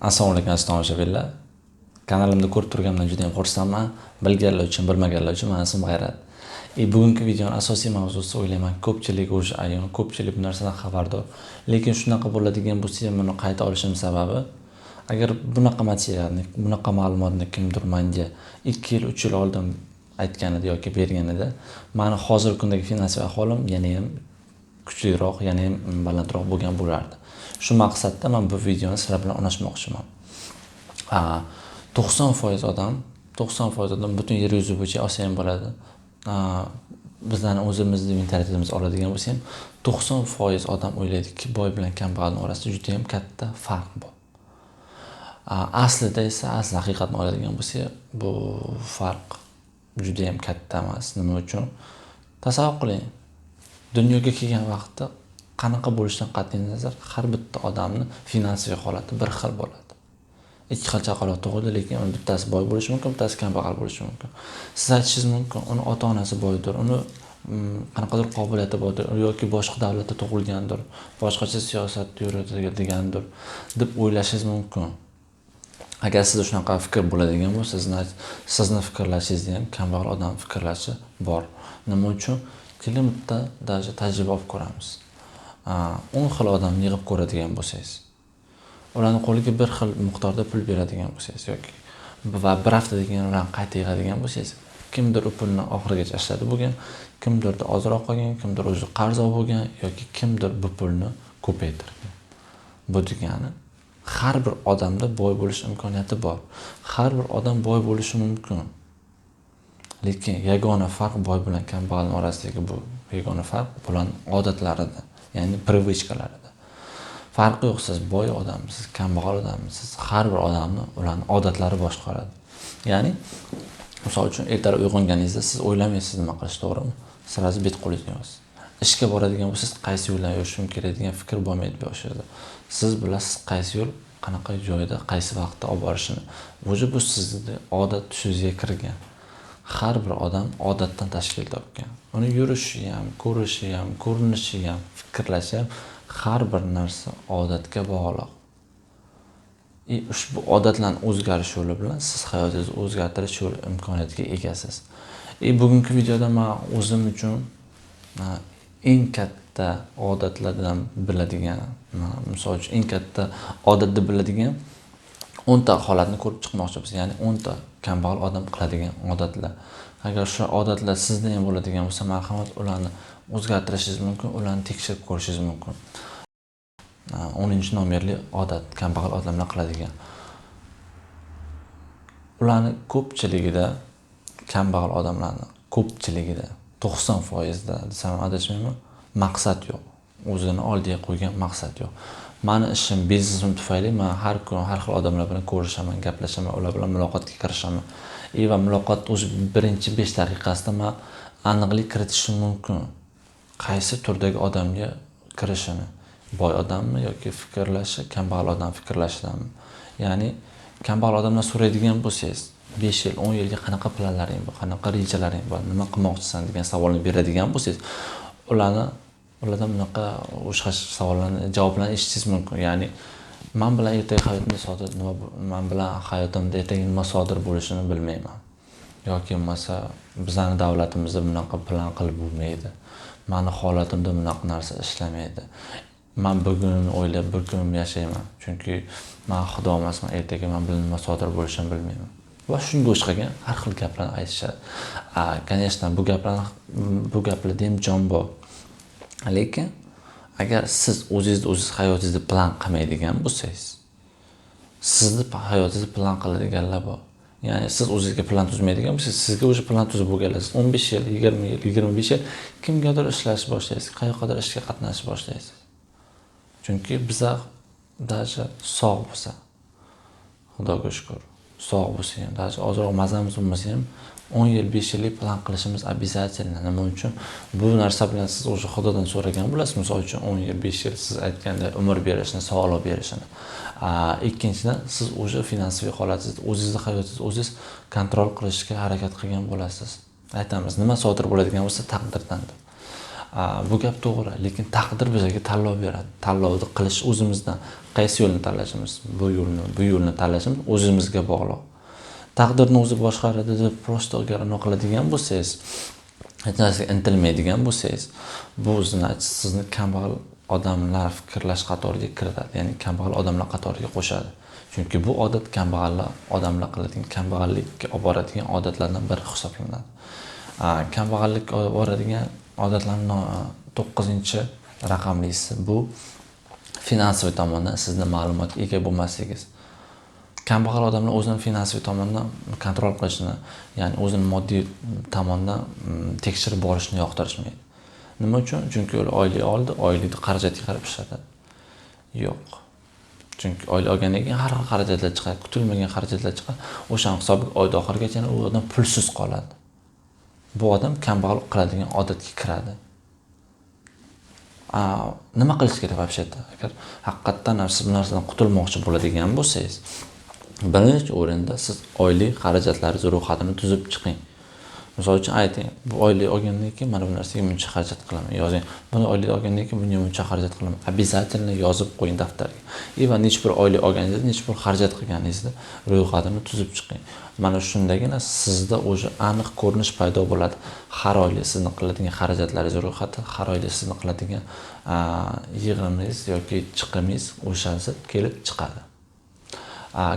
Assalomu alaykum tomoshabinlar. Kanalimda ko'rib turganimdan juda ham xursandman. Bilganlar uchun, bilmaganlar uchun men ismim G'ayrat. Bugungi videoning asosiy mavzusi o'ylayman ko'pchilik o'sha ayon, ko'pchilik bu narsadan xabardor. Lekin shunaqa bo'ladigan bo'lsa ham buni qayta olishim sababi agar bunaqa materialni, bunaqa ma'lumotni kimdir menga 2 yil, 3 yil oldin aytganida yoki berganida, meni hozirgi kundagi finansiy ahvolim yana ham kuchliroq, yana ham balandroq bo'lgan bo'lardi. Shu maqsadda men bu videoni sizlar bilan o'rnashmoqchiman. 90% odam butun yer yuzi bo'yicha olsa ham bo'ladi. Bizlarning o'zimizning mentalitetimiz oladigan bo'lsa ham 90% odam o'ylaydiki, boy bilan kambag'alning orasida juda ham katta farq bor. Aslida esa haqiqatni oladigan bo'lsa, bu farq juda ham katta emas. Nima uchun? Tasavvur qiling. Dunyoga kelgan vaqtda qanaqa bo'lishidan qat'iy nazar har bitta odamning finansiy holati bir xil bo'ladi. Ikki xil chaqaloq tug'ildi, lekin bittasi boy bo'lishi mumkin, bittasi kambag'al bo'lishi mumkin. Siz aytishingiz mumkin, uni ota-onasi boydir, uni qanaqadir qobiliyati bordir yoki boshqa davlatda tug'ilgandir, boshqacha siyosatda yuradigandir deb o'ylashingiz mumkin. Agar sizda shunaqa fikr bo'ladigan bo'lsa, sizni fikrlashingizni ham kambag'al odam fikrlashi bor. Nima uchun? Keling bitta tajriba olib ko'ramiz. 10 xil odamni yig'ib ko'radigan bo'lsangiz, ularning qo'liga bir xil miqdorda pul beradigan bo'lsangiz yoki va bir haftadan keyin ularni qayta yig'adigan bo'lsangiz, kimdir u pulni oxirigacha ishladi bo'lgan, kimdir ozroq qolgan, kimdir o'zi qarz olgan yoki kimdir bu pulni ko'paytirgan. Bu degani har bir odamda boy bo'lish imkoniyati bor. Har bir odam boy bo'lishi mumkin. Lekin yagona farq boy bilan kambag'alning orasidagi bu yagona farq ularning odatlarida, ya'ni привычкаларida. Farqi yo'q, siz boy odamsiz, kambag'al odamsiz, har bir odamni ularning odatlari boshqaradi. Ya'ni misol uchun ertalab uyg'onganingizda siz o'ylamaysiz nima qilish, to'g'rimi? Sirasi bet qo'lingizga olasiz. Ishga boradigan bo'lsangiz, qaysi yo'ldan yurishim kerak degan fikr bo'lmaydi boshingizda. Siz bilasiz qaysi yo'l, qanaqa joyda, qaysi vaqtda olib borishini. Bu sizning odat tushingizga kirgan. Har bir odam odatdan tashkil topgan. Uni yurishi ham, ko'rishi ham, ko'rinishi ham, fikrlashi ham har bir narsa odatga bog'liq. Ushbu odatlarning o'zgarishi yo'li bilan siz hayotingizni o'zgartirish yo'l imkoniyatiga egasiz. Bugungi videoda men o'zim uchun eng katta odatlardan biladigan, misol uchun eng katta odatni biladigan 10 ta holatni ko'rib chiqmoqchimiz. Ya'ni 10 ta kambag'al odam qiladigan odatlar. Agar shu odatlar sizda ham bo'ladigan bo'lsa, marhamat ularni o'zgartirishingiz mumkin, ularni tekshirib ko'rishingiz mumkin. 10-nomerli odat kambag'al odamlar qiladigan. Ularning ko'pchiligida, kambag'al odamlarning ko'pchiligida 90% da desam adashmayman, maqsad yo'q. O'zini oldiga qo'ygan maqsad yo'q. Meni ishim, biznesim tufayli men har kun har xil odamlar bilan ko'rishaman, gaplashaman, ular bilan muloqotga kirishaman. Va muloqot o'zi birinchi 5 daqiqasida men aniqlik kiritishim mumkin. Qaysi turdagi odamga kirishini, boy odammi yoki fikrlashi, kambag'al odam fikrlashidanmi? Ya'ni kambag'al odamdan so'raydigan bo'lsangiz, 5 yil, 10 yilga qanaqa planlaring bor, qanaqa rejalaring bor, nima qilmoqchisan degan savolni beradigan bo'lsangiz, ulardan bunaqa o'sha savollarni javoblarini eshitishingiz mumkin. Ya'ni men bilan ertaga hayotimda ertaga nima sodir bo'lishini bilmayman. Yoki bo'lmasa bizning davlatimizda bunaqa plan qilib bo'lmaydi. Meni holatimda bunaqa narsa ishlamaydi. Men bugunni o'ylab, bir kunim yashayman. Chunki men xudo emasman, ertaga men bilan nima sodir bo'lishini bilmayman. Va shunga o'xshagan har xil gaplarni aytishadi. Конечно, bu gaplarda ham jon bor. Lekin agar siz o'zingiz hayotingizni plan qilmaydigan bo'lsangiz, sizni hayotingizni plan qiladiganlar bor. Ya'ni siz o'zingizga plan tuzmaydigan bo'lsangiz, sizga o'sha plan tuzib bo'lgansiz. 15 yil, 20 yil, 25 yil kimgadir ishlash boshlaysiz, qayoqqadir ishga qatnashib boshlaysiz. Chunki bizlar даже sog' bo'lsa, Xudoga shukr, sog' bo'lsa ham, даже ozroq mazamiz bo'lmasa ham 10 yil, 5 yillik plan qilishimiz обязательно. Nima uchun? Bu narsa bilan siz o'sha Xudodan so'ragan bo'lasiz. Misol uchun 10 yil, 5 yil siz aytganda umr berishini, sog'liq berishini. Ikkinchidan, siz o'sha finansiy holatingizni, o'zingizni hayotingizni o'zingiz kontrol qilishga harakat qilgan bo'lasiz. Aytamiz, nima sodir bo'ladigan bo'lsa taqdirdan. Bu gap to'g'ri, lekin taqdir bizga tanlov beradi. Tanlovni qilish o'zimizdan, qaysi yo'lni tanlashimiz, bu yo'lni tanlashimiz o'zimizga bog'liq. Taqdirni o'zi boshqaradi deb prosta garano qiladigan bo'lsangiz, hech narsaga intilmaydigan bo'lsangiz, bu sizni kambag'al odamlar fikrlash qatoriga kiritadi, ya'ni kambag'al odamlar qatoriga qo'shadi. Chunki bu odat kambag'allar odamlar qiladigan kambag'allikka olib boradigan odatlardan biri hisoblanadi. Kambag'allikka olib boradigan odatlarning 9-raqamlisi bu finansiy tomondan sizni ma'lumotga ega bo'lmasligingiz. Kambag'al odamlar o'zini finansiy tomondan kontrol qilishni, ya'ni o'zini moddiy tomondan tekshirib borishni yoqtirishmaydi. Nima uchun? Chunki ular oylik oldi, oylikni xarajatga qarab ishlatadi. Yo'q. Chunki oylik olgandan keyin har xil xarajatlar chiqadi, kutilmagan xarajatlar chiqadi. O'sha hisobga oyda oxirigacha u odam pulsiz qoladi. Bu odam kambag'al qiladigan odatga kiradi. Nima qilish kerak вообще-то? Agar haqiqatdan siz bu narsadan qutulmoqchi bo'ladigan bo'lsangiz, birinchi o'rinda siz oylik xarajatlaringiz ro'yxatini tuzib chiqing. Misol uchun ayting, bu oylik olgandan keyin mana bu narsaga buncha xarajat qilaman. Yozing. Buni oylik olgandan keyin buncha xarajat qilaman. Обязательно yozib qo'ying daftarga. Va necha bir oylik olganingizda, necha bir xarajat qilganingizda ro'yxatini tuzib chiqing. Mana shundagina sizda o'sha aniq ko'rinish paydo bo'ladi. Har oylik sizni qiladigan xarajatlaringiz ro'yxati, har oylik sizni qiladigan yig'imingiz yoki chiqimingiz o'shasi kelib chiqadi.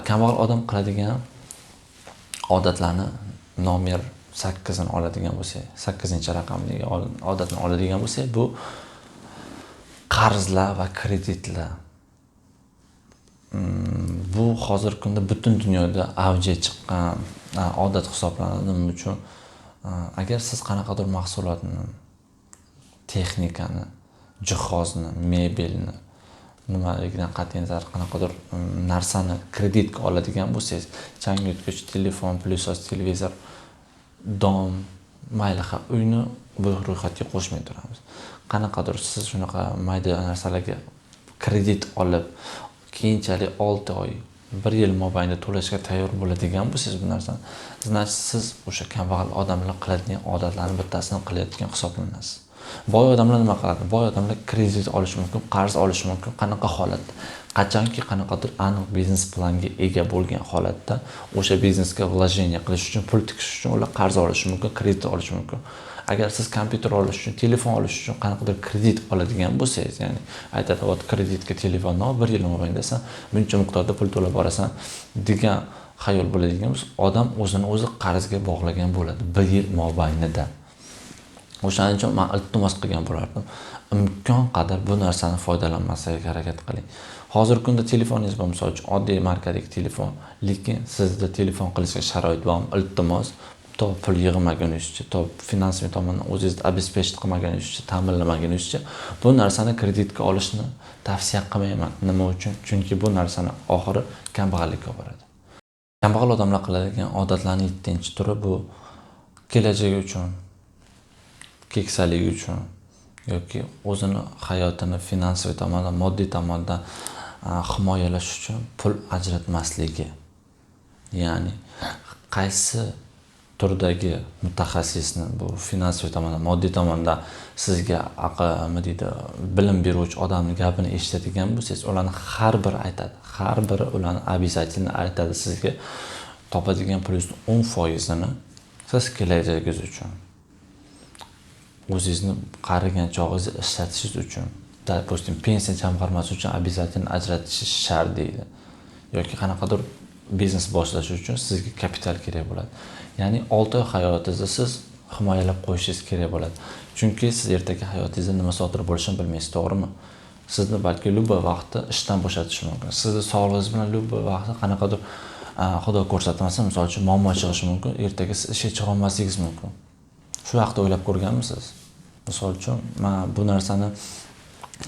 Kambag'al odam qiladigan odatlarni nomer 8ni oladigan bo'lsak, 8-raqamdagi odatni oladigan bo'lsak, bu qarzlar va kreditlar. Bu hozirgi kunda butun dunyoda avjiga chiqqan odat hisoblanadi. Nima uchun? Agar siz qanaqadir mahsulotni, texnikani, jihozni, mebelni, nimaligidan qat'iy nazar qanaqadir narsani kreditga oladigan bo'lsangiz, changyutgich, telefon, plyusos, televizor, dom, mayli uyni bu ro'yxatga qo'shmay turamiz. Qanaqadir siz shunaqa mayda narsalarga kredit olib, keyinchalik 6 oy, 1 yil mobaynida to'lashga tayyor bo'ladigan bo'lsangiz bu narsani, значит siz o'sha kambag'al odamlar qiladigan odatlarning bittasini qilayotgan hisoblanasiz. Boy odamlar nima qiladi? Boy odamlar kredit olish mumkin, qarz olish mumkin. Qanaqa holatda? Qachonki qanaqadir aniq biznes planga ega bo'lgan holatda o'sha biznesga vложение qilish uchun, pul tikish uchun ular qarz olishi mumkin, kredit olishi mumkin. Agar siz kompyuter olish uchun, telefon olish uchun qanaqadir kredit oladigan bo'lsangiz, ya'ni aytadi, "Ot kreditga telefonni ol, 1 yil mobaynida san buncha miqdorda pul to'lab borasan" degan xayol bo'ladigan bo'lsa, odam o'zini o'zi qarzga bog'lagan bo'ladi 1 yil mobaynida. O'shaning uchun men iltimos qilgan bo'lardim. Imkon qadar bu narsani foydalanmaslikka harakat qiling. Hozirgi kunda telefoningiz bor, misol uchun oddiy markadagi telefon, lekin sizda telefon qilishga sharoit bormi? Iltimos, to pul yig'magunizcha, to finansiy tomondan o'zingizni обеспечить qilmagunizcha, ta'minlamagunizcha bu narsani kreditga olishni tavsiya qilmayman. Nima uchun? Chunki bu narsani oxiri kambag'allikka olib boradi. Kambag'al odamlar qiladigan odatlarning 7-turi bu kelajagi uchun, keksaligi uchun yoki o'zini hayotini finansiy tomondan, moddiy tomondan himoyalash uchun pul ajratmasligi. Ya'ni qaysi turdagi mutaxassisni bu finansiy tomondan, moddiy tomondan sizga bilim beruvchi odamning gapini eshitadigan bo'lsangiz, ularni har biri aytadi. Har biri ularni обязательно aytadi sizga topadigan pulingizning 10%ni siz kelajagingiz uchun, o'zingizni qarigan chog'ingizni ishlatishingiz uchun, допустим, pensiya jamg'armasi uchun обязательно ajratishingiz shart deydi. Yoki qanaqadir biznes boshlash uchun sizga kapital kerak bo'ladi. Ya'ni 6 oy hayotingizni siz himoyalab qo'yishingiz kerak bo'ladi. Chunki siz ertaga hayotingizda nima sodir bo'lishini bilmaysiz, to'g'rimi? Sizni balki любой vaqtda ishdan bo'shatish mumkin. Sizni sog'lig'ingiz bilan любой vaqtda qanaqadir xudo ko'rsatmasin, misol uchun muammo chiqishi mumkin. Ertaga siz ishga chiqa olmasligingiz mumkin. Shu vaqtda o'ylab ko'rganmisiz? Misol uchun men bu narsani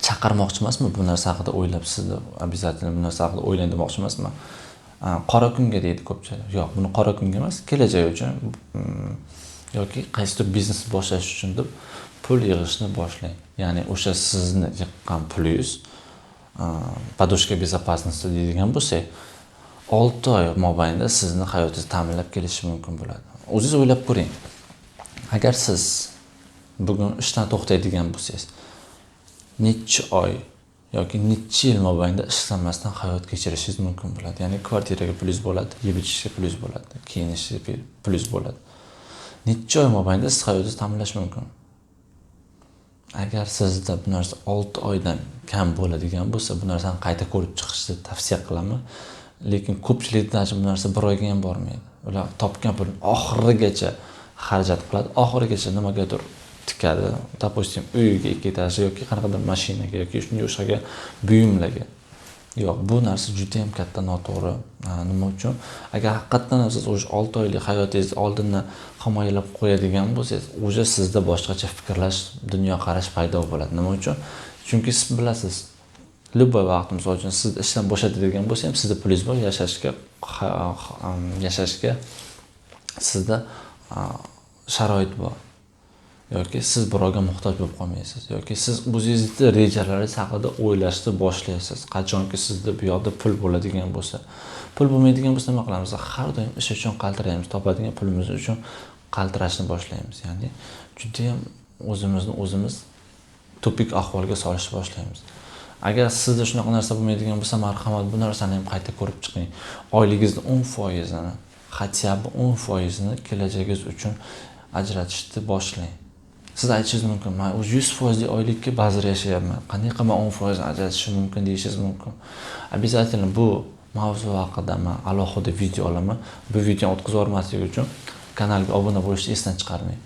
chaqirmoqchi emasman, bu narsa haqida o'ylab sizni обязательно bu narsa haqida o'ylang demoqchi emasman. Qora kunga deydi ko'pchilik. Yo'q, buni qora kunga emas, kelajak uchun yoki qaysidir biznes boshlash uchun deb pul yig'ishni boshlang. Ya'ni o'sha sizni yiqqan pulingiz podoshka безопасности deydigan bo'lsak, 6 oy mobaynida sizni hayotingizni ta'minlab kelishi mumkin bo'ladi. O'zingiz o'ylab ko'ring. Agar siz bugun ishdan to'xtaydigan bo'lsangiz, necha oy yoki necha yil mobaynida ishlamasdan hayot kechirishingiz mumkin bo'ladi. Ya'ni kvartiraga pulingiz bo'ladi, yeb ichishga pulingiz bo'ladi, kiyinishga pulingiz bo'ladi. Necha oy mobaynida siz hayotingizni ta'minlash mumkin. Agar sizda bu narsa 6 oydan kam bo'ladigan bo'lsa, bu narsani qayta ko'rib chiqishni tavsiya qilaman. Lekin ko'pchilikda bu narsa 1 oyga ham bormaydi. Ular topgan pulni oxirigacha xarajat qiladi, oxirigacha nimagadir tikadi. Допустим, uyiga 2 etaj yoki qanaqadir mashinaga yoki shunga o'xshagan buyumlarga. Yo'q, bu narsa juda ham katta noto'g'ri. Nima uchun? Agar haqiqatan siz o'sha 6 oylik hayotingizni oldindan himoyalab qo'yadigan bo'lsangiz, o'sha sizda boshqacha fikrlash, dunyoqarash paydo bo'ladi. Nima uchun? Chunki siz bilasiz, любой vaqt, misol uchun siz ishdan bo'shatadigan bo'lsa ham sizda pulingiz bor, yashashga sizda sharoit bor. Yoki siz birovga muhtoj bo'lib qolmaysiz, yoki siz o'zingizning rejalaringiz haqida o'ylashni boshlaysiz. Qachonki sizda bu yoqda pul bo'ladigan bo'lsa, pul bo'lmaydigan bo'lsa nima qilamiz? Har doim ish uchun qaltiraymiz, topadigan pulimiz uchun qaltirashni boshlaymiz. Ya'ni juda ham o'zimiz tupik ahvolga solishni boshlaymiz. Agar sizda shunaqa narsa bo'lmaydigan bo'lsa, marhamat, bu narsani ham qayta ko'rib chiqing. Oyligingizning 10%ni, хотя бы 10%ni kelajagingiz uchun ajratishni boshlang. Siz aytishingiz mumkin, men 100% oylikka ba'zir yashayapman. Qanday qilib 10% ajratishim mumkin deyishingiz mumkin. Обязательно bu mavzu haqida men alohida video olaman. Bu videoni o'tkazib yormaslik uchun kanalga obuna bo'lishni esdan chiqarmang.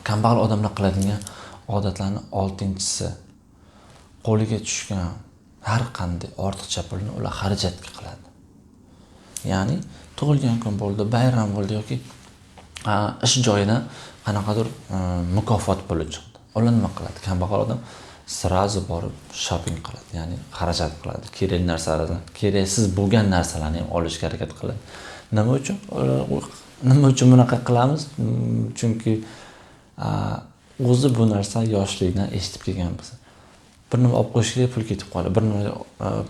Kambag'al odamlar qiladigan odatlarning 6-si qo'liga tushgan har qanday ortiqcha pulni ular xarajatga qiladi. Ya'ni tug'ilgan kun bo'ldi, bayram bo'ldi yoki ish joyidan qanaqadir mukofot puli chiqdi. Ular nima qiladi? Kambag'al odam sirazi borib shopping qiladi, ya'ni xarajat qiladi. Kerak narsalarni, keraksiz bo'lgan narsalarni ham olishga harakat qiladi. Nima uchun? Nima uchun bunaqa qilamiz? Chunki o'zi bu narsa yoshlikdan eshitib kelganmiz. Bir nima olib qo'yishga pul ketib qoladi, bir nima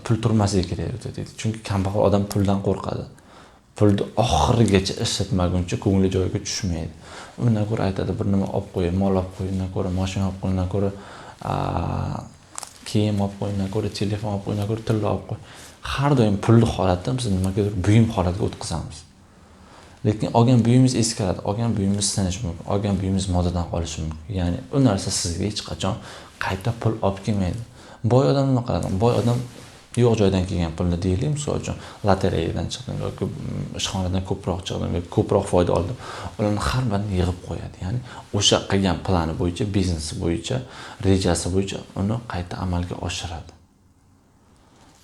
pul turmasligi kerak deydi. Chunki kambag'al odam puldan qo'rqadi. Pulni oxirigacha ishlatmaguncha ko'ngli joyiga tushmaydi. Undan ko'ra aytadi, bir nima olib qo'y, mol olib qo'y, undan ko'ra mashina olib qo'y, undan ko'ra kiyim olib qo'y, undan ko'ra telefon olib qo'y, undan ko'ra tilla olib qo'y. Har doim pulli holatda biz nimagadir buyum holatiga o'tkazamiz. Lekin olgan buyumingiz eskiradi, olgan buyumingiz sinishi mumkin, olgan buyumingiz modadan qolishi mumkin. Ya'ni u narsa sizga hech qachon qayta pul olib kelmaydi. Boy odam nima qiladi? Boy odam yo'q joydan kelgan pulni deylik, misol uchun lotereyadan chiqdim yoki ishxonadan ko'proq chiqdim yoki ko'proq foyda oldim. Ularni har birini yig'ib qo'yadi. Ya'ni o'sha qilgan plani bo'yicha, biznesi bo'yicha, rejasi bo'yicha uni qayta amalga oshiradi.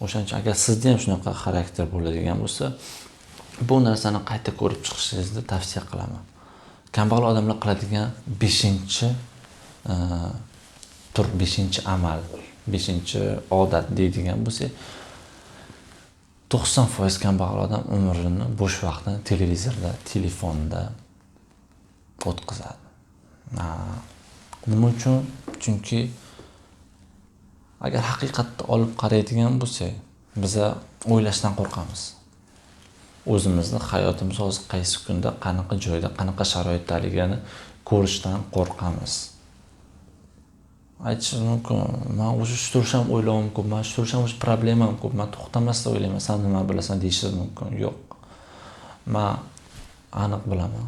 O'shaning uchun agar sizda ham shunaqa xarakter bo'ladigan bo'lsa, bu narsani qayta ko'rib chiqishingizni tavsiya qilaman. Kambag'al odamlar qiladigan 5-amal, 5-odat deydigan bo'lsa, 90% kambag'al odam umrini bo'sh vaqtini televizorda, telefonda o'tkazadi. Nima uchun? Chunki agar haqiqatda olib qaraydigan bo'lsak, biz o'ylashdan qo'rqamiz. O'zimizni hayotimiz hozir qaysi kunda, qanaqa joyda, qanaqa sharoitdaligini ko'rishdan qo'rqamiz. Aytishingiz mumkin, men o'sha tursam o'ylavim ko'p, men tursam o'sha problemam ko'p, men to'xtamasdan o'ylayman, sen nima bilasan deyishingiz mumkin. Yo'q. Men aniq bilaman.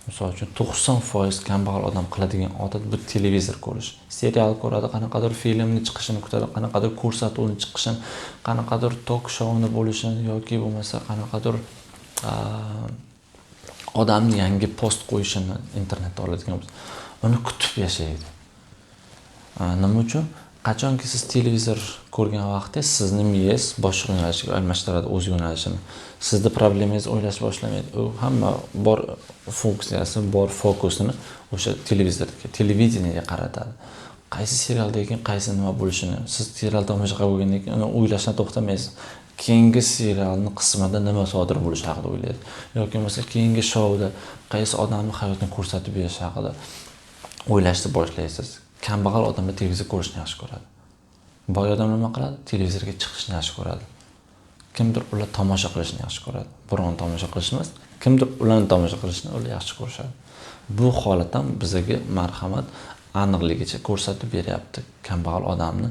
Misol uchun 90% kambag'al odam qiladigan odat bu televizor ko'rish. Serial ko'radi, qanaqadir filmni chiqishini kutadi, qanaqadir ko'rsatuvni chiqishini, qanaqadir tok shouning bo'lishini yoki bo'lmasa qanaqadir odamning yangi post qo'yishini internetda oladigan bo'lsa, uni kutib yashaydi. Nima uchun? Qachonki siz televizor ko'rgan vaqtda sizni miyangiz boshqa yo'nalishga almashtiradi o'z yo'nalishini. Sizda problemangizni o'ylashni boshlamaydi. U hamma bor funksiyasi, bor fokusini o'sha televizorga, televideniyega qaratadi. Qaysi serialda ekan, qaysi nima bo'lishini, siz serial tomosha qilib bo'lgandan keyin uni o'ylashdan to'xtamaysiz. Keyingi serialning qismida nima sodir bo'lishi haqida o'ylaysiz. Yoki bo'lmasa keyingi shouda qaysi odamning hayotini ko'rsatib berish haqida o'ylashni boshlaysiz. Kambag'al odamlar televizor ko'rishni yaxshi ko'radi. Boy odam nima qiladi? Televizorga chiqishni yaxshi ko'radi. Kimdir ular tomosha qilishni yaxshi ko'radi. Biron tomosha qilish emas, kimdir ularni tomosha qilishni ular yaxshi ko'rishadi. Bu holat ham bizga marhamat aniqligicha ko'rsatib beryapti kambag'al odamni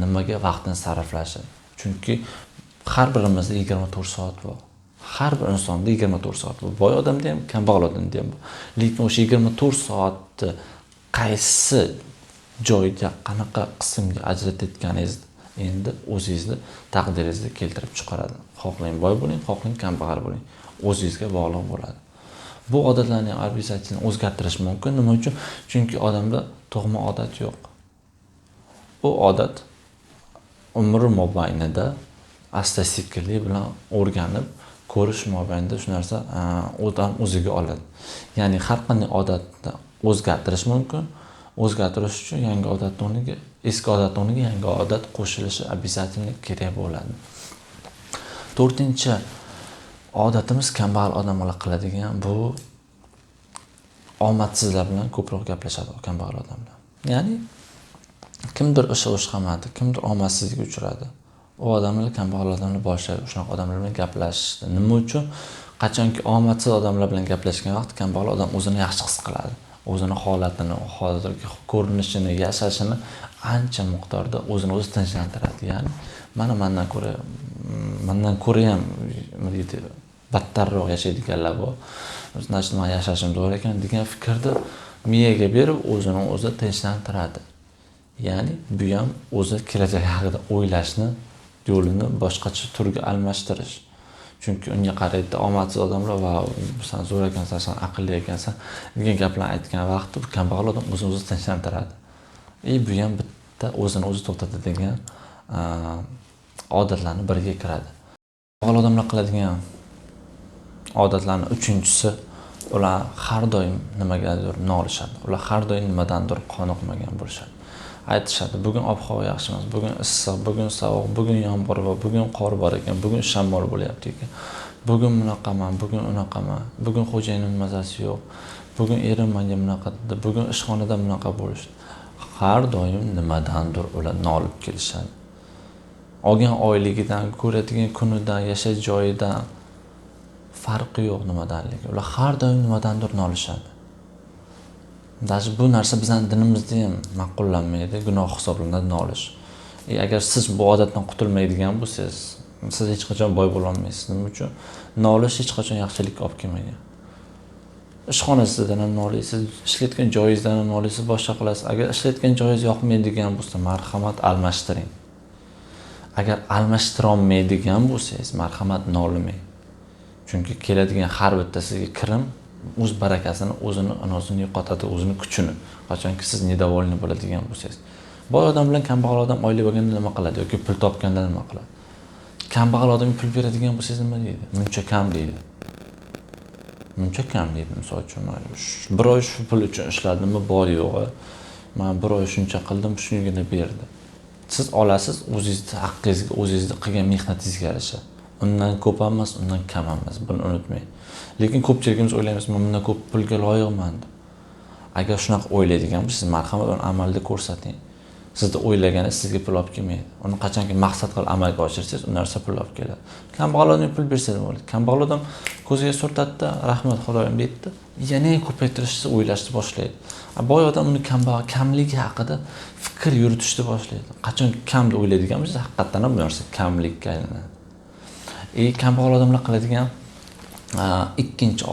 nimaga vaqtini sarflashi. Chunki har birimizda 24 soat bor. Har bir insonda 24 soat bor. Boy odamda ham, kambag'al odamda ham bor. Lekin o'sha 24 soatni qaysi joyga, qanaqa qismga ajratayotganingiz endi o'zingizni taqdiringizda keltirib chiqaradi. Xohlang boy bo'ling, xohlang kambag'al bo'ling, o'zingizga bog'liq bo'ladi. Bu odatlarning arbiyasini o'zgartirish mumkin. Nima uchun? Chunki odamda tug'ma odat yo'q. Bu odat umr mobaynida asta-sekinlik bilan o'rganib ko'rish mobaynida shu narsa odam o'ziga oladi. Ya'ni har qanday odatni o'zgartirish mumkin. O'zgartirish uchun yangi odatni o'rniga eski odatni o'rniga yangi odat qo'shilishi обязательно kerak bo'ladi. 4-chi odatimiz kambag'al odamlar qiladigan bu omadsizlar bilan ko'proq gaplashadi kambag'al odamlar. Ya'ni kimdir o'sha qilmadi, kimdir omadsizlikka uchradi. U odamlar kambag'al odamlar boshlaydi shunaqa odamlar bilan gaplashishdi. Nima uchun? Qachonki omadsiz odamlar bilan gaplashgan vaqt kambag'al odam o'zini yaxshi his qiladi. O'zini holatini, hozirgi ko'rinishini, yashashini ancha miqdorda o'zini o'zi tinchlantiradi. Ya'ni mendan ko'ra ham battarroq yashaydiganlar bor. Значит, men yashashim to'g'ri ekan degan fikrni miyaga berib o'zini o'zi tinchlantiradi. Ya'ni bu ham o'zi kelajak haqida o'ylashni yo'lini boshqacha turga almashtirish. Chunki unga qaraydi omadsiz odamlar va sen zo'r ekansan, sen aqlli ekansan degan gaplarni aytgan vaqtda kambag'al odam o'zini o'zi tinchlantiradi. Bu ham bitta o'zini o'zi to'xtatadigan odatlarning biriga kiradi. Kambag'al odamlar qiladigan odatlarning 3-chisi ular har doim nimagadir nolishadi. Ular har doim nimadandir qoniqmagan bo'lishadi. Aytishadi, bugun ob-havo yaxshi emas, bugun issiq, bugun sovuq, bugun yomg'ir va bugun qor bor ekan, bugun shamol bo'lyapti ekan. Bugun bunaqaman, bugun unaqaman, bugun xo'jayinning mazasi yo'q. Bugun erim menga bunaqa dedi, bugun ishxonada bunaqa bo'lishdi. Har doim nimadandir ular nolib kelishadi. Olgan oyligidan, ko'radigan kunidan, yashash joyidan farqi yo'q nimadanligi. Ular har doim nimadandir nolishadi. Даже bu narsa bizning dinimizda ham ma'qullanmaydi, gunoh hisoblanadi nolish. Agar siz bu odatdan qutulmaydigan bo'lsangiz, siz hech qachon boy bo'la olmaysiz. Nima uchun? Nolish hech qachon yaxshilik olib kelmagan. Ishxonangizdan ham nolisiz, ishlayotgan joyingizdan ham nolisiz, boshqa qilasiz. Agar ishlayotgan joyingiz yoqmaydigan bo'lsa, marhamat almashtiring. Agar almashtira olmaydigan bo'lsangiz, marhamat nolimang. Chunki keladigan har bitta sizga kirim o'z barakasini, o'zini yo'qotadi, o'zini kuchini. Qachonki siz nedavolni bo'ladigan bo'lsangiz. Boy odam bilan kambag'al odam oyli bo'lganda nima qiladi yoki pul topganda nima qiladi? Kambag'al odamga pul beradigan bo'lsangiz nima deydi? Muncha kam deydi. Muncha kam deydi. Misol uchun, bir oy shu pul uchun ishladimmi, bor yo'g'i. Men bir oy shuncha qildim, shunigina berdi. Siz olasiz, o'zingizning haqqingizga, o'zingizning qilgan mehnatingizga yarasha. Undan ko'p emas, undan kam emas. Buni unutmang. Lekin ko'pchiligimiz o'ylaymiz, men bundan ko'p pulga loyiqman deb. Agar shunaqa o'ylaydigan bo'lsangiz, marhamat uni amalda ko'rsating. Sizda o'ylaganingiz sizga pul olib kelmaydi. Uni qachonki maqsad qilib amalga oshirsangiz, u narsa pul olib keladi. Kambag'al odamga pul bersangiz bo'ladi. Kambag'al odam ko'ziga surtadi-da, rahmat Xudoyim deydi. Yana ko'paytirishni o'ylashni boshlaydi. Boy odam uni kamligi haqida fikr yuritishni boshlaydi. Qachonki kam deb o'ylaydigan bo'lsa, haqiqatan ham bu narsa kamlikka aylanadi. Kambag'al odamlar qiladigan ikkinchi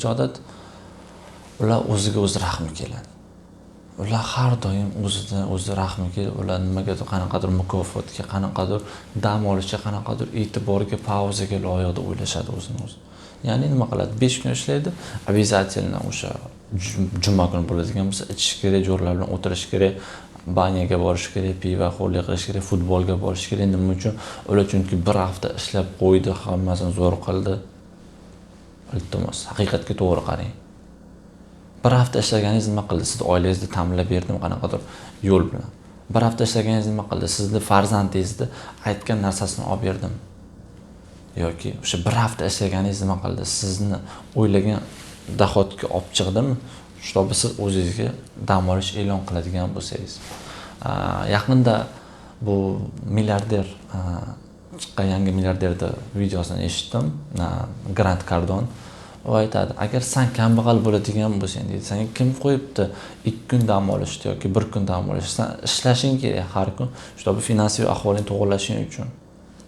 odat ular o'ziga o'zi rahmi keladi. Ular har doim o'zi rahmi kelib, ular nimagadir qanaqadir mukofotga, qanaqadir dam olishga, qanaqadir e'tiborga, pauzaga loyiq deb o'ylashadi o'zini o'zi. Ya'ni nima qiladi? 5 kun ishlaydi, обязательно o'sha juma kuni bo'ladigan bo'lsa, ichish kerak, jo'rlar bilan o'tirish kerak, banyaga borish kerak, piva xo'rlik qilish kerak, futbolga borish kerak. Nima uchun? Ular chunki bir hafta ishlab qo'ydi, hammasini zo'r qildi. Iltimos, haqiqatga to'g'ri qarang. Bir hafta ishlaganingiz nima qildi? Sizni oilangizni ta'minlab berdim qanaqadir yo'l bilan. Bir hafta ishlaganingiz nima qildi? Sizni farzandingizni aytgan narsasini olib berdim. Yoki o'sha bir hafta ishlaganingiz nima qildi? Sizni o'ylagan daxotga olib chiqdimi? Shunday siz o'zingizga dam olish e'lon qiladigan bo'lsangiz. Yaqinda bu milliarder chiqqan yangi milliarderning videosini eshitdim. Grant Cardone. u aytadi, agar sen kambag'al bo'ladigan bo'lsang deydi, senga kim qo'yibdi 2 kun dam olishni yoki 1 kun dam olishni? Sen ishlashing kerak har kun, shu bu finansiy ahvolingni to'g'irlashing uchun.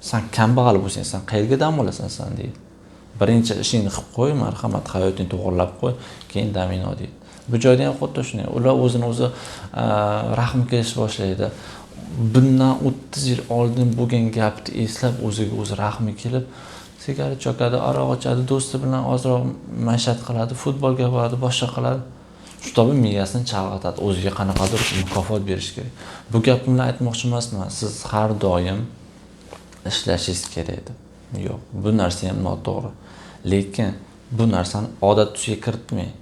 Sen kambag'al bo'lsang, sen qayerga dam olasan sen deydi. Birinchi ishingni qilib qo'y, marhamat, hayotingni to'g'irlab qo'y, keyin damingni ol deydi. Bu joyda ham xuddi shunday. Ular o'zini-o'zi rahmi kelish boshlaydi. Bundan 30 yil oldin bo'lgan gapni eslab, o'ziga o'zi rahmi kelib, sigaret chokadi, aroq ichadi, do'sti bilan ozroq maishat qiladi, futbolga boradi, boshqa qiladi. Shu tobi miyasini chalg'itadi, o'ziga qanaqadir mukofot berish kerak. Bu gapimni aytmoqchi emasman, siz har doim ishlashingiz kerak edi. Yo'q, bu narsa ham noto'g'ri. Lekin bu narsani odat tusiga kiritmang.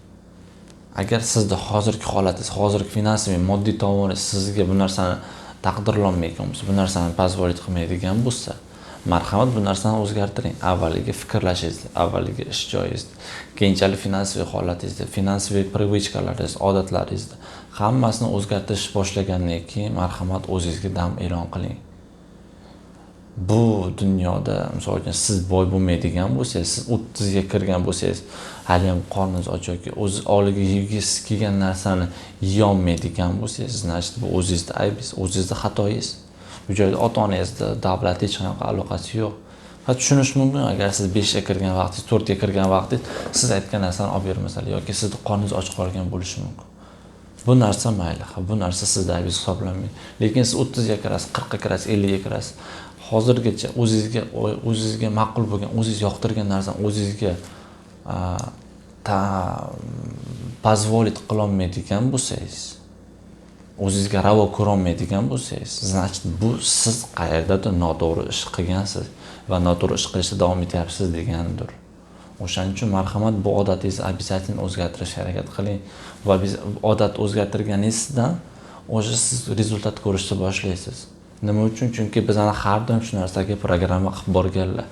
Agar sizda hozirgi holatingiz, hozirgi finansiy, moddiy tomoningiz sizga bu narsani taqdirlanmayotgan bo'lsa, bu narsani pazvolit qilmaydigan bo'lsa, marhamat, bu narsani o'zgartiring. Avvaliga fikrlashingizni, avvaliga ish joyingizni, keyinchalik finansiy holatingizni, finansiy privichkalaringizni, odatlaringizni hammasini o'zgartirish boshlagandan keyin marhamat, o'zingizga dam e'lon qiling. Bu dunyoda, misol uchun, siz boy bo'lmaydigan bo'lsangiz, siz 30 ga kirgan bo'lsangiz, hali ham qorningiz och yoki o'z oliga yeysiz kelgan narsani yeya olmaydigan bo'lsangiz, значит, bu o'zingizning aybingiz, o'zingizning xatoyingiz. Bu joyda ota-onangizda davlat hech qanaqa aloqasi yo'q. Faqat tushunish mumkin, agar siz 5 ga kirgan vaqtingiz, 4 ga kirgan vaqtingiz siz aytgan narsani olib bermasalar yoki sizning qorningiz och qolgan bo'lishi mumkin. Bu narsa mayli, bu narsa sizning aybingiz hisoblanmaydi. Lekin siz 30 ga kirasiz, 40 ga kirasiz, 50 ga kirasiz. Hozirgacha o'zingizga ma'qul bo'lgan, o'zingiz yoqtirgan narsani o'zingizga pazvolit qila olmaydigan bo'lsangiz, o'zingizga ravo ko'ra olmaydigan bo'lsangiz, значит, bu siz qayerdadir noto'g'ri ish qilgansiz va noto'g'ri ish qilishda davom etyapsiz degandir. O'shaning uchun marhamat, bu odatingizni обязательно o'zgartirishga harakat qiling va biz odat o'zgartirganingizdan o'sha siz rezultat ko'rishni boshlaysiz. Nima uchun? Chunki bizani har doim shu narsaga programma qilib borganlar.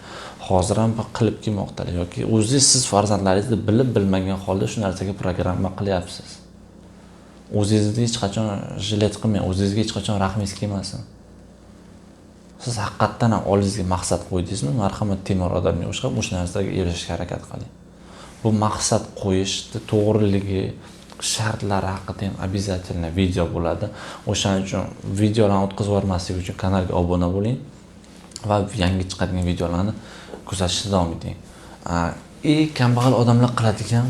Hozir ham qilib kelmoqdalar yoki o'zingiz siz farzandlaringizni bilib bilmagan holda shu narsaga programma qilyapsiz. O'zingizni hech qachon jilet qilmang, o'zingizga hech qachon rahmingiz kelmasin. Siz haqiqatdan ham oldingizga maqsad qo'ydingizmi? Marhamat, temir odamga o'xshab o'sha narsaga erishishga harakat qiling. Bu maqsad qo'yishni to'g'riligi, shartlari haqida ham обязательно video bo'ladi. O'shaning uchun videolarni o'tkazib yubormaslik uchun kanalga obuna bo'ling va yangi chiqadigan videolarni kuzatishda davom eting. Kambag'al odamlar qiladigan,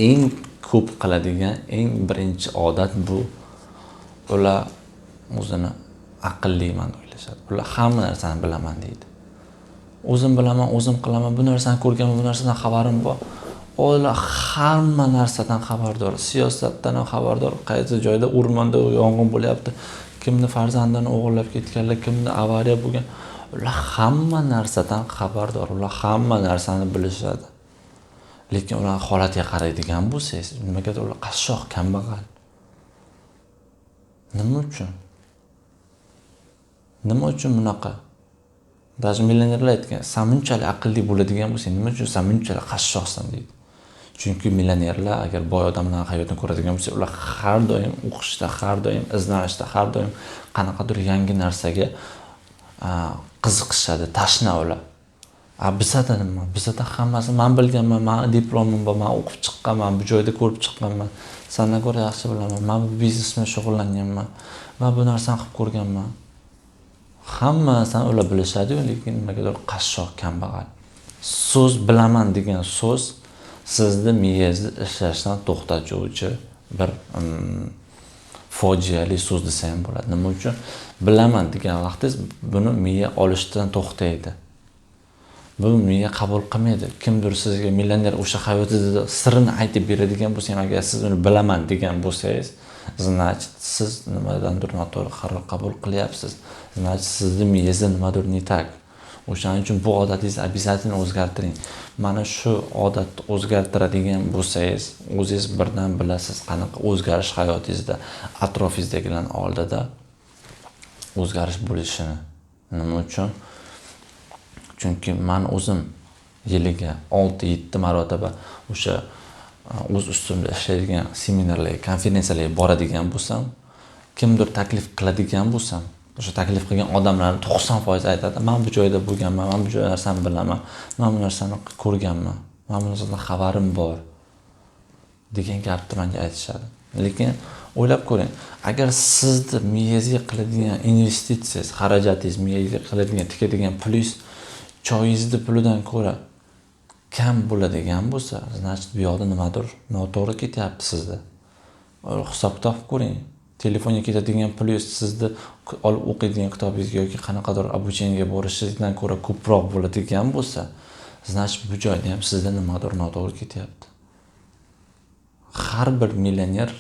eng ko'p qiladigan eng birinchi odat bu, ular o'zini aqlliman deb o'ylashadi. Ular hamma narsani bilaman deydi. O'zim bilaman, o'zim qilaman, bu narsani ko'rganman, bu narsadan xabarim bor. Ular hamma narsadan xabardor, siyosatdan ham xabardor, qaysi joyda o'rmonda yong'in bo'lyapti, kimni farzandini o'g'irlab ketganlar, kimni avariya bo'lgan, ular hamma narsadan xabardor, ular hamma narsani bilishadi. Lekin ular holatiga qaraydigan bo'lsangiz, nimagadir ular qashshoq, kambag'al. Nima uchun? Nima uchun bunaqa? Даже millionerlar aytgan, "Sen bunchalik aqlli bo'ladigan bo'lsang, nima uchun sen bunchalik qashshoqsan?" deydi. Chunki millionerlar agar boy odamlarning hayotini ko'radigan bo'lsa, ular har doim o'qishda, har doim izlanishda, har doim qanaqadir yangi narsaga qiziqishadi, tashna ular. Bizada nima? Bizada hammasi men bilganman, men diplomim bor, men o'qib chiqqanman, bu joyda ko'rib chiqqanman. Sendan ko'ra yaxshi bilaman. Men bu biznes bilan shug'ullanganman. Men bu narsani qilib ko'rganman. Hammasini ular bilishadi, lekin nimagadir qashshoq, kambag'al. So'z bilaman degan so'z sizni miyangizni ishlashdan to'xtatuvchi bir fojiali so'z desa ham bo'ladi. Nima uchun? Bilaman degan vaqtingiz buni miya olishdan to'xtaydi. Bu miya qabul qilmaydi. Kimdir sizga millioner o'sha hayotingizda sirrini aytib beradigan bo'lsa ham, agar siz uni bilaman degan bo'lsangiz, значит, siz nimadandir noto'g'ri qaror qabul qilyapsiz. Значит, sizni miyangizda nimadir не так. O'shaning uchun bu odatingizni обязательно o'zgartiring. Mana shu odatni o'zgartiradigan bo'lsangiz, o'zingiz birdan bilasiz qanaqa o'zgarish hayotingizda, atrofingizdagilarning oldida o'zgarish bo'lishini. Nima uchun? Chunki men o'zim yiliga 6-7 marotaba o'sha o'z ustimda ishlaydigan seminarlarga, konferensiyalarga boradigan bo'lsam, kimdir taklif qiladigan bo'lsam, o'sha taklif qilgan odamlarning 90% aytadi, "Men bu joyda bo'lganman, men bu joy narsani bilaman, men bu narsani ko'rganman." Men bu narsadan xabarim bor degan gapni menga aytishadi. Lekin o'ylab ko'ring, agar sizni miyangizga qiladigan investitsiyangiz, xarajatingiz, miyangizga qiladigan tikadigan pulingiz choyingizni pulidan ko'ra kam bo'ladigan bo'lsa, значит bu yoqda nimadir noto'g'ri ketyapti sizda. Hisob topib ko'ring. Telefonga ketadigan pulingiz sizni olib o'qiydigan kitobingizga yoki qanaqadir обучениеga borishingizdan ko'ra ko'proq bo'ladigan bo'lsa, значит bu joyda ham sizda nimadir noto'g'ri ketyapti. Har bir millioner,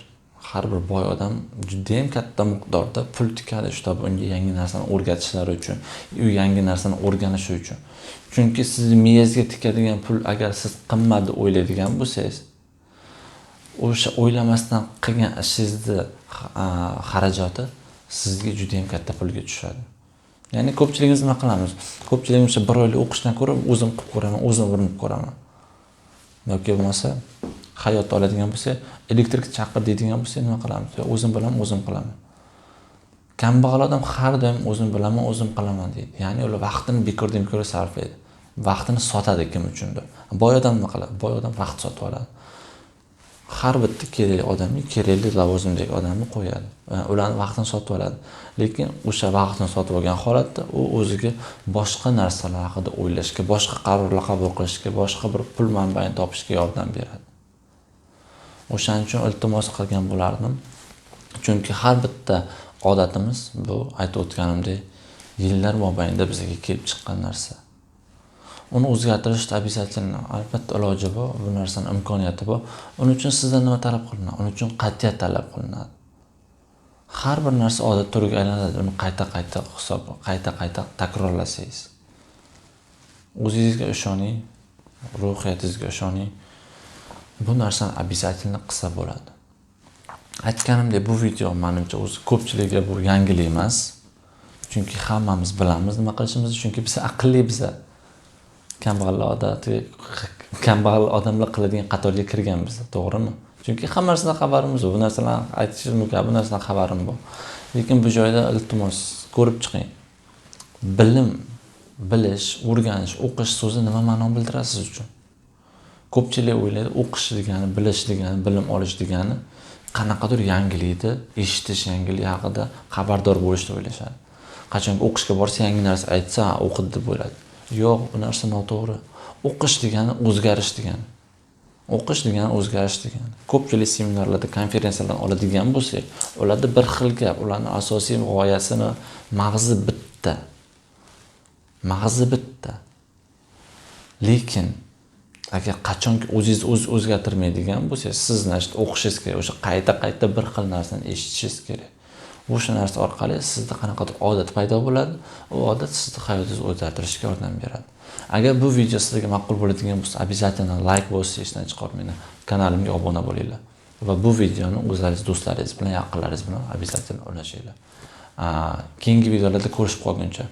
har bir boy odam juda ham katta miqdorda pul tikadi, shtab unga yangi narsani o'rgatishlari uchun, u yangi narsani o'rganishi uchun. Chunki sizning miyangizga tikadigan pul agar siz qimmatni o'ylaydigan bo'lsangiz, o'sha o'ylamasdan qilgan ishingizni xarajati sizga juda ham katta pulga tushadi. Ya'ni ko'pchiligimiz nima qilamiz? Ko'pchiligimiz bir oylik o'qishdan ko'ra o'zim qilib ko'raman, o'zim urinib ko'raman. Yoki bo'lmasa hayotda oladigan bo'lsa, elektrik chaqir deydigan bo'lsa, nima qilamiz? O'zim bilan o'zim qilaman. Kambag'al odam har doim o'zim bilaman, o'zim qilaman deydi. Ya'ni ular vaqtini bekordan ko'ra sarflaydi. Vaqtini sotadi kim uchundir. Boy odam nima qiladi? Boy odam vaqt sotib oladi. Har bitta kerakli odamga kerakli lavozimdagi odamni qo'yadi. Ularning vaqtini sotib oladi. Lekin o'sha vaqtni sotib olgan holatda u o'ziga boshqa narsalar haqida o'ylashga, boshqa qarorlar qabul qilishga, boshqa bir pul manbaini topishga yordam beradi. O'shaning uchun iltimos qilgan bo'lardim. Chunki har bitta odatimiz bu aytib o'tganimdek yillar mobaynida bizga kelib chiqqan narsa. Uni o'zgartirish обязательно, albatta iloji bor, bu narsaning imkoniyati bor. Uning uchun sizdan nima talab qilinadi? Uning uchun qat'iyat talab qilinadi. Har bir narsa odat turiga aylanadi. Uni qayta takrorlasangiz. O'zingizga ishoning, ruhiyatingizga ishoning. Bu narsani обязательно qilsa bo'ladi. Aytganimdek, bu video menimcha o'zi ko'pchilikga bu yangilik emas. Chunki hammamiz bilamiz nima qilishimizni, chunki biz aqlli biz. Kambag'al odamlar qiladigan qatorga kirgan biz, to'g'rimi? Chunki hamma narsadan xabarimiz bor. Bu narsalarni aytishim mumkin, bu narsadan xabarim bor. Lekin bu joyda iltimos ko'rib chiqing. Bilim, bilish, o'rganish, o'qish so'zi nima ma'no bildiradi siz uchun? Ko'pchilik o'ylaydi, o'qish degani, bilish degani, bilim olish degani qanaqadir yangilikni eshitish, yangilik haqida xabardor bo'lishni o'ylashadi. Qachonki o'qishga borsa, yangi narsa aytsa, o'qidi deb o'yladi. Yo'q, bu narsa noto'g'ri. O'qish degani o'zgarish degani. O'qish degani o'zgarish degani. Ko'pchilik seminarlarda, konferensiyalarda oladigan bo'lsak, ularda bir xil gap, ularning asosiy g'oyasini mag'zi bitta. Mag'zi bitta. Lekin agar qachonki o'zingiz o'zgartirmaydigan bo'lsangiz, siz nashta o'qishingiz kerak, o'sha qayta bir xil narsani eshitishingiz kerak. O'sha narsa orqali sizda qanaqadir odat paydo bo'ladi, u odat sizni hayotingizni o'zgartirishga yordam beradi. Agar bu video sizga ma'qul bo'ladigan bo'lsa, обязательно like bosishni esdan chiqarmanglar. Kanalimga obuna bo'linglar. Va bu videoni o'zlaringiz, do'stlaringiz bilan, yaqinlaringiz bilan обязательно ulashinglar. Keyingi videolarda ko'rishib qolguncha